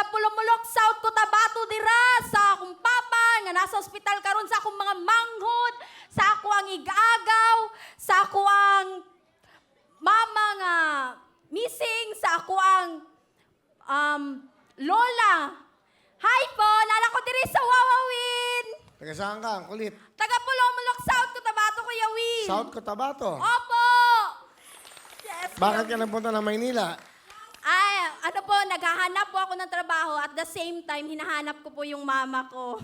taga Pulumulok, South Cotabato dira sa akong papa nga nasa ospital karon sa akong mga manghod, sa ako ang igagaw, sa ako ang mama nga missing, sa ako ang lola. Hi po, nala ko diri sa Wawawin. Taga saan ka? Ang kulit. Taga Pulumulok, South Cotabato, Kuya Will. South Cotabato. Opo. Yes. Bakit ka nagpunta ng Maynila? Ay, ano po, naghahanap po ako ng trabaho at the same time, hinahanap ko po yung mama ko.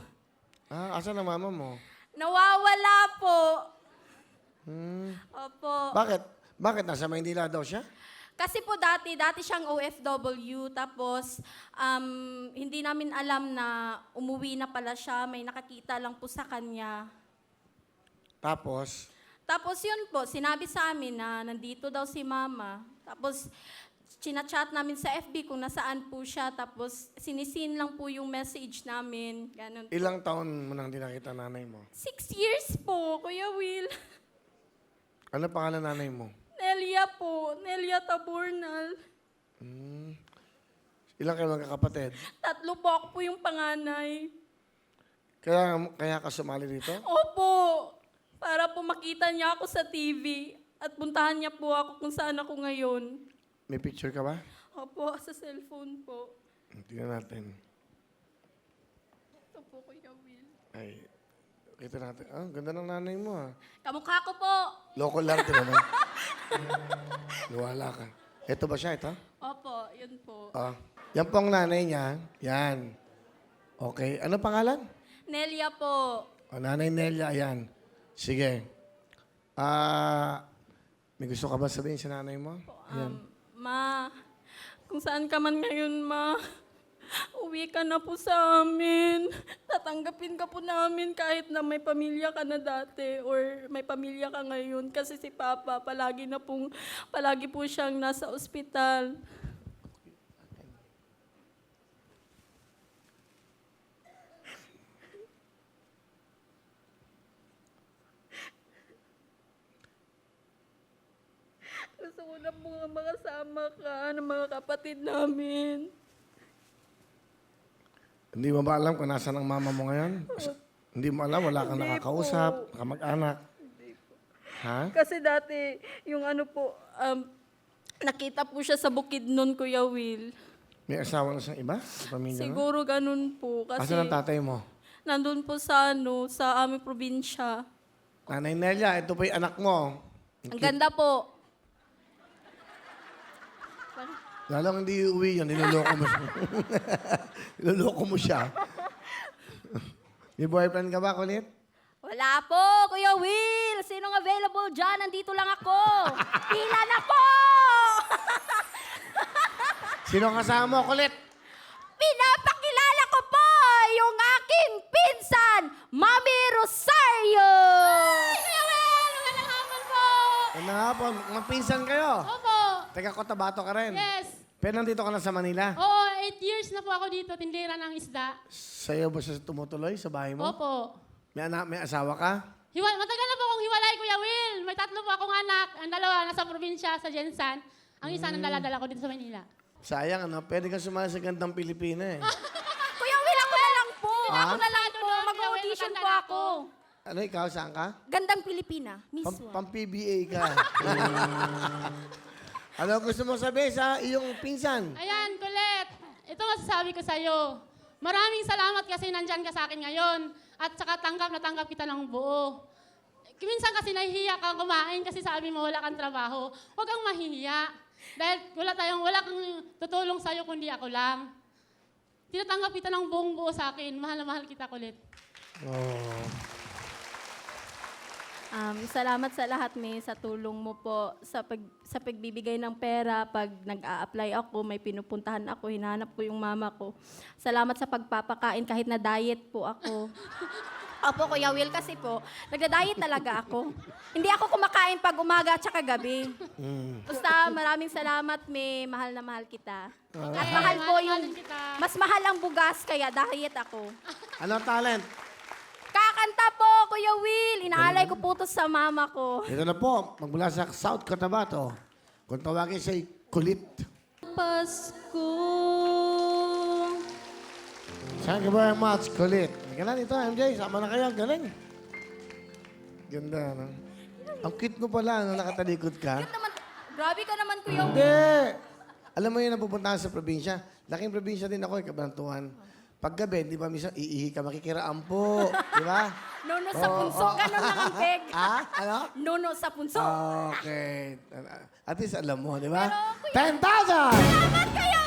Ah, asan ang mama mo? Nawawala po. Opo. Bakit? Bakit? Nasa Maynila daw siya? Kasi po dati siyang OFW, tapos hindi namin alam na umuwi na pala siya, may nakakita lang po sa kanya. Tapos? Tapos yun po, sinabi sa amin na nandito daw si mama. Tapos chinachat namin sa FB kung nasaan po siya, tapos sinisin lang po yung message namin. Ganun. Ilang taon mo nang di nakita nanay mo? 6 years po, Kuya Will. Ano pangalan nanay mo? Nelia po, Nelia Taburnal. Ilang kayo magkakapatid? 3 po, ako po yung panganay. Kaya ka sumali dito? Opo, para po makita niya ako sa TV at puntahan niya po ako kung saan ako ngayon. May picture ka ba? Opo, sa cellphone po. Tingnan natin. Ito po, Kuya Will. Ay, kita natin. Ah, ganda ng nanay mo ah. Kamukha ko po. Local lang din naman. Luwala ka. Ito ba siya? Ito? Opo, yun po. Ah. Yan po ang nanay niya. Yan. Okay. Ano pangalan? Nelia po. O, nanay Nelia, ayan. Sige. May gusto ka ba sabihin sa nanay mo? Ayan. Ma, kung saan ka man ngayon, ma, uwi ka na po sa amin. Tatanggapin ka po namin kahit na may pamilya ka na dati or may pamilya ka ngayon. Kasi si Papa, palagi po siyang nasa ospital. Gusto ko na po nga makasama ka ng mga kapatid namin. Hindi mo ba alam kung nasaan ang mama mo ngayon? Hindi mo alam? Wala kang Hindi nakakausap? po. Kamag-anak? Ha? Kasi dati, yung ano po, nakita po siya sa bukid nun, Kuya Will. May asawa na siyang iba? Sa pamilya na? Siguro ganun po. Kasi Asan ang tatay mo? nandun po sa sa aming probinsya. Nanay Nelia, ito po yung anak mo. Ang ganda po. Lalong hindi uuwi yun, niloloko mo siya. Niloloko mo siya. May boyfriend ka ba, kulit? Wala po, Kuya Will. Sinong available dyan? Nandito lang ako. Pila na po! Sino ang kasama mo, kulit? Pinapakilala ko po yung aking pinsan, Mami Rosario! Kuya Will, magandang hapon po! Ano nga po, magpinsan kayo. Opo. Taga Cotabato ka rin. Yes. Pero nandito ka na sa Manila. Oo, 8 years na po ako dito, tindera ng isda. Sa'yo ba siya tumutuloy sa bahay mo? Opo. May anak, may asawa ka? Matagal na po akong hiwalay, Kuya Will. May 3 po akong anak. Ang 2 nasa probinsya, sa Jensan. Ang isa nang dala-dala ko dito sa Manila. Sayang, ano? Pwede kang sumali sa gandang Pilipina eh. Kuya Will, ako na lang po. Ah? Ako na lang po. Kuya Will, Mag-audition matanda po na ako. Ano, ikaw, saan ka? Gandang Pilipina, Miss One. Pang-PBA ka. Ano gusto mo sabihin sa iyong pinsan? Ayan, Colette. Ito masasabi ko sa'yo. Maraming salamat kasi nandyan ka sa akin ngayon. At saka tanggap na tanggap kita ng buo. Minsan kasi nahihiya kang kumain kasi sabi mo wala kang trabaho. Huwag kang mahihiya. Dahil wala kang tutulong sa'yo kundi ako lang. Tinatanggap kita ng buong buo sa akin. Mahal na mahal kita, Colette. Oh. Salamat sa lahat, May, sa tulong mo po, sa pagbibigay ng pera. Pag nag-a-apply ako, may pinupuntahan ako, hinahanap ko yung mama ko. Salamat sa pagpapakain kahit na diet po ako. Opo, Kuya Will, kasi po, nagda-diet talaga ako. Hindi ako kumakain pag umaga at saka gabi. Basta maraming salamat, May. Mahal na mahal kita. At mahal po yung, din kita. mas mahal ang bugas, kaya diet ako. Ano talent? Kakanta po, Kuya Will. Inaalay ko po to sa mama ko. Ito na po, magmula sa South Cotabato. Kung tawagin siya'y kulit. Pasko Thank you very much, kulit. Halika na dito, MJ. Sama na kayo. Galing. Ganda, no? Ang cute mo pala, no? Nakatalikod ka. Naman, grabe ka naman, Kuya Will. Hindi. Alam mo yun, napupuntahan sa probinsya. Laking probinsya din ako, Kabanatuan. Paggabi, di ba, minsan iihi ka, makikiraan po. Di ba? Nuno sa punso, ganun lang ang peg. Ano? Nuno sa punso. Okay. At least alam mo, di ba? Pero, 10,000! Salamat, Kuya